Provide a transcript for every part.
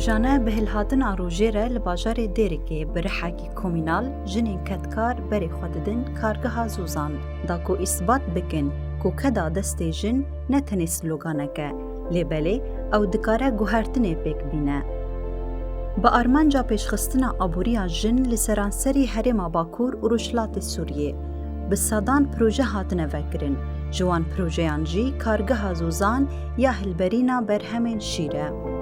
روجانه بهلهاتنا روجيره لباجار ديركي برحاكي كومينال جنين كتكار بري خوددن كارگها زوزان داكو إثبات بكن كو كدا دستي جن نتني سلوغانكه لبالي او دكاره گوهرتنه بيك بينه. با ارمانجا پیشخستنا عبوریا جن لسرانسری هرما باکور و رشلات سوریه. بسادان پروژه هاتنه وکرن. جوان پروژهان جی کارگه زوزان یا هلبرینا برهمین شیره.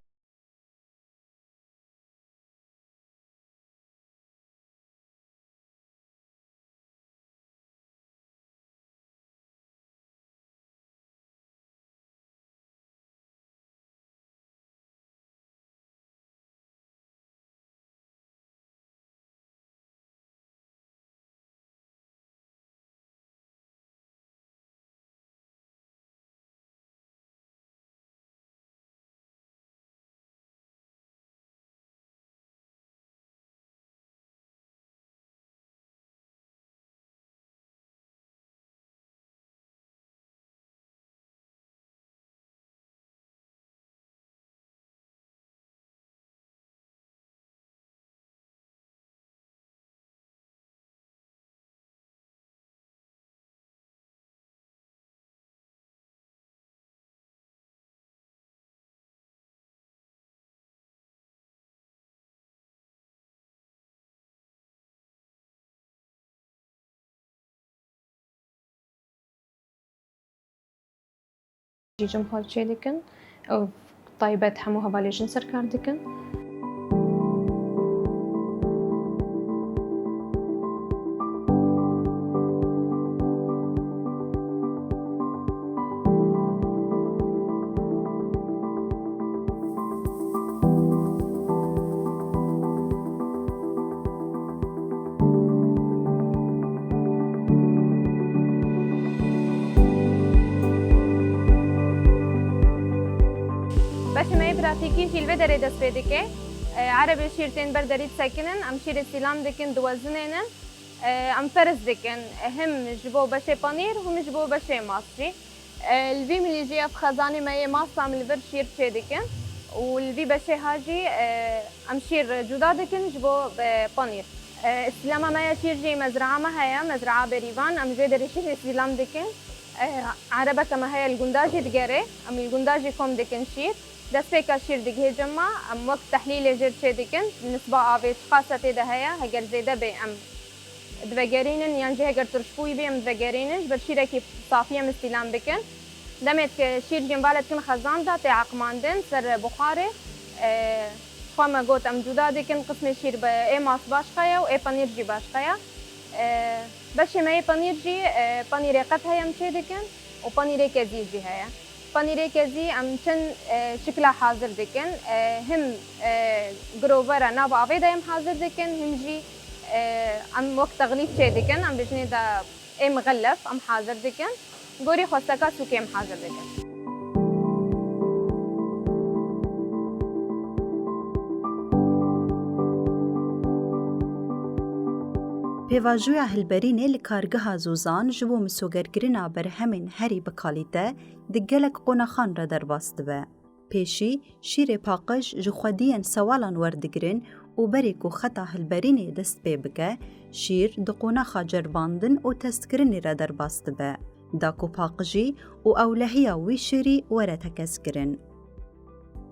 جيجم هول شي دكن أو طيبة حموها باليشن سركار دكن بس ما براتيكي شيل بدري دس بدك عربي شيرتين بردريد ساكنن أم شير السلام دكن دوزنين أم فرز دكن هم جبو بشي بانير هم جبو بشي ماستي الفي من يجي في خزانة ما ماست عم البر شير شي دكن والفي بشي هاجي أم شير جدا دكن جبو بانير السلامة ما يشير جي مزرعة ما هي مزرعة بريفان أم جدر شير السلام دكن عربة كما هي الجنداجي دقري أم الجنداجي كوم دكن شير دست بيكا شير دقه جمع أم وقت تحليل جر شي دكن بالنسبة آبي شخاصة تيدا هيا هجر زيدا بي أم دبقرينن يعني هجر ترشبوي بي أم دبقرينش برشيرة كي صافية مستلام بكن دمت شير جنبالت كن خزان دا تي عقماندن سر بخاري خواما قوت أم جودا دكن قسم شير بأي ماس باش خيا وأي بانير جي باش خيا بشي ما أي بانير جي بانيري قط هيا مشي دكن وبانيري كزي جي هيا بانيري كزي أم چن شكلها حاضر دكن هم جروبرا ناب عبيدا هم حاضر دكن هم جي أم وقت تغليف شي دكن أم بجني دا أي مغلف أم حاضر دكن بوري خوستكا سوكي أم حاضر دكن پیواژویا هلبرینه لکارگها زوزان جبو مسوگرگرنا برهمین هری بکالیته دگلک قوناخان را درباست به. پیشی شیر پاقش جخودیان سوالان وردگرن و بریکو خطا هلبرینه دست پی بگه شیر دقوناخا جرباندن و تستگرنی را درباست به. داکو پاقجی و اولهیا وی شیری وره تکسگرن.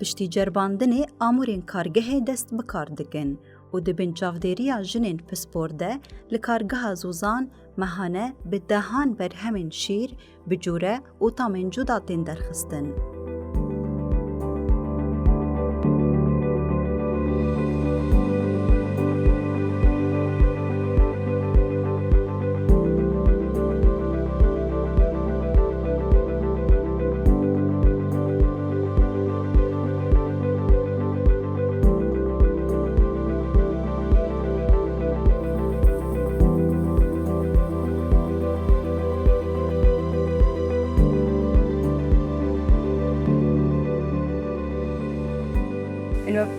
پشتی جرباندنه آمورین کارگه دست بکار دکن و دبن چاودێریya jinên pispor de li kargeha zûzan mehane bi dehan berhemên şîr, bicûre û tamên cuda tên derxistin.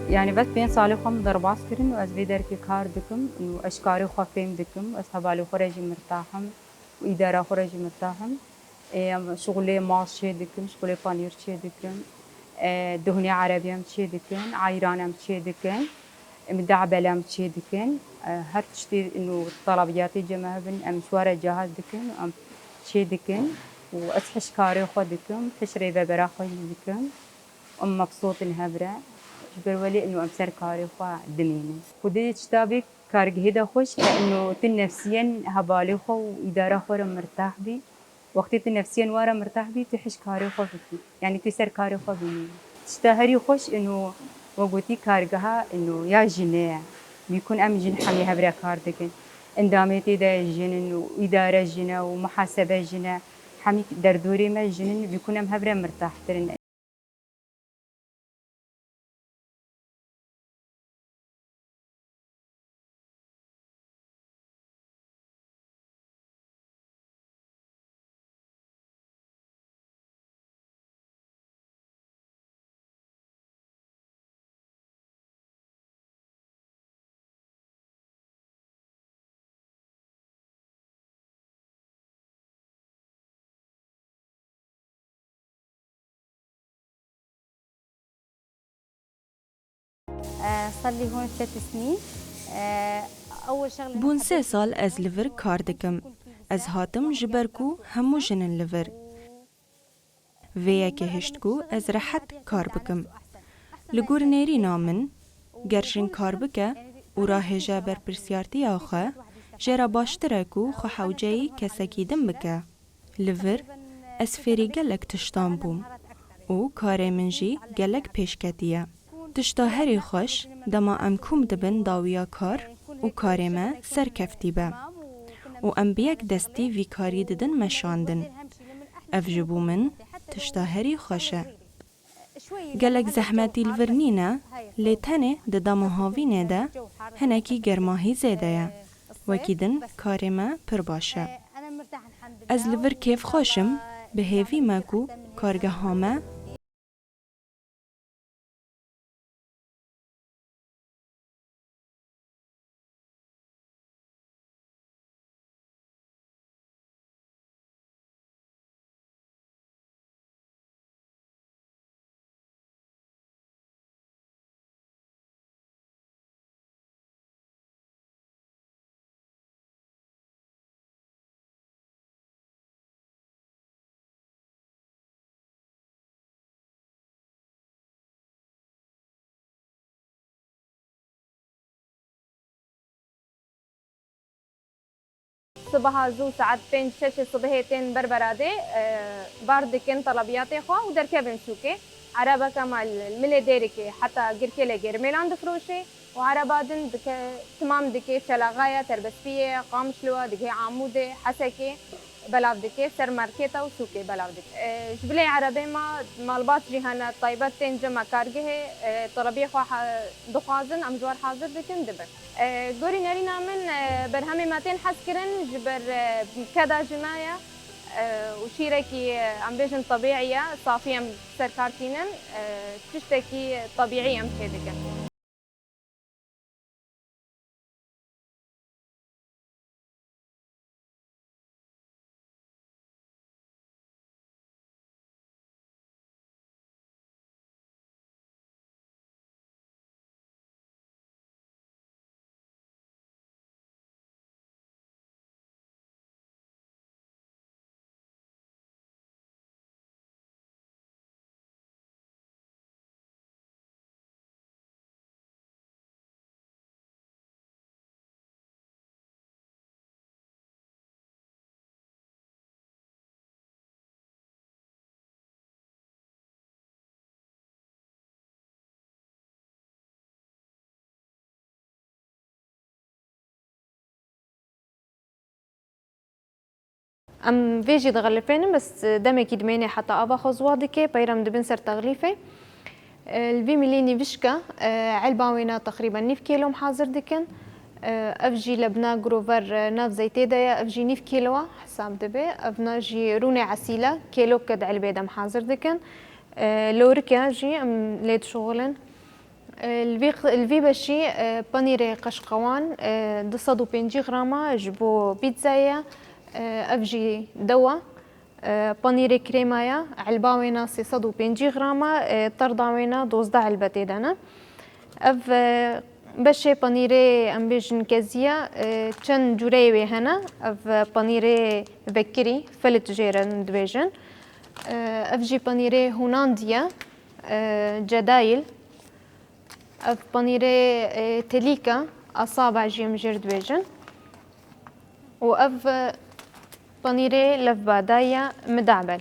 يعني بس بين صالي خم ضربات كرن وأز بيدر في كار دكم وأشكاري خفيم دكم أصحابي خرجي مرتاحم وإدارة خرجي مرتاحم شغلي ماس شيء دكم شغلي بانير شيء دكم دهني عربي هم تشي دكن عيران هم تشي دكن مدعبل هم تشي دكن هر تشتي إنه طلبياتي جماعة بن أم شوارع جاهز دكن أم تشي دكن وأسحش كاري خو دكن تشري ببرا خو دكن أم مبسوط هبرة جبر ولي إنه أمسر كاري خو دمينه ودي تشتابك كارجه هدا خوش لأنه تنفسيا هبالي خو وإدارة خو مرتاح بي وقتی تی نفسیاً وارا مرتاح بی تحش کاری خوب بی یعنی تی سر کاری خوب بی تشتهری خوش إنه وقتی کارگاه إنه یا جنه میکن ام جن حمی هبرا کار دکن اندامتی ده جن إنه إدارة جنه ومحاسبة جنه حمی در دوری ما جن بیکن ام هبرا مرتاح ترن صار لي هون 3 سنين أول شغلة بون 3 سال از لور کار دکم. از هاتم جبرکو همو جنن لور. ویا که هشتکو از راحت کار بکم. لگور نیری نامن گرشن کار بکه و راه جبر پرسیارتی آخه جرا باشترکو خو حوجهی کسکی دم بکه. لور از فری گلک تشتان بوم و کار منجی گلک پیشکتیه. تشتا هری خوش دما ام کوم دبن داویا کار و کار ما سرکفتی به و ام بیک دستی وی کاری ددن مشاندن اف جبو من تشتا هری خوشه گلک زحمتی الورنینه لیتنه د دما هاوینه ده هنکی گرماهی زیده وکیدن کار ما پر باشه از لور کیف خوشم به هیوی مکو کارگه هامه صبح زو ساعات 5-6 صبحيتين بربرادي باردكن طلبياتي خو ودركبن سوكي عربة كمال الملي ديركي حتى جركيلة جرميلان دفروشي وعربادن دك تمام دكي شلاغاية تربسفية قامشلوة دكي عمودة حسكي بلاف دكي سر ماركيتا وسوكي بلاف دكي جبلي عربي ما مالبات جهانا طيبات تنجمع كارجه طلبية خو دخازن أمجوار حاضر دكن دبر گوری نرینا من برهمی ماتین حس کرن جبر کدا جماعه و شیرکی ام بیشن طبیعیه صافی ام سرکارتینن تشتکی طبیعی ام چه دکن ام فيجي تغلفين بس دمي كدميني حتى ابا خزوادكي بيرم دبن سر تغليفي الفي مليني فيشكا علباوينا تقريبا 9 كيلو محاضر دكن افجي لبنا جروفر ناف زيتي دايا افجي 9 كيلو حساب دبي افنا جي روني عسيلة كيلو كد علبة دم حاضر دكن لوركا جي ام ليد شغلن الفي بشي بانيري قشقوان 250 غرامة جبو بيتزايا افجي دوا بانير كريمايا علبة وينا 350 غرامة طردة وينا 12 علبة تيدانا اف بشه بانيري ام بيجن كازيا چند جوري هنا اف بانيري بكري فلت جيرن دبيجن اف جي بانيري هولنديا جدايل اف بانيري تليكا اصابع جيم جرد بيجن واف بانيري لف بادايا مدعبل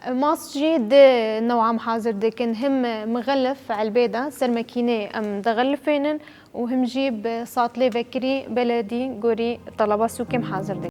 ماس جيد نوعا حاضر دكن هم مغلف على البيضة سر ماكينة ام دغلفينن وهم جيب ساطلي فكري بلدي قوري طلبة سوكم حاضر دكن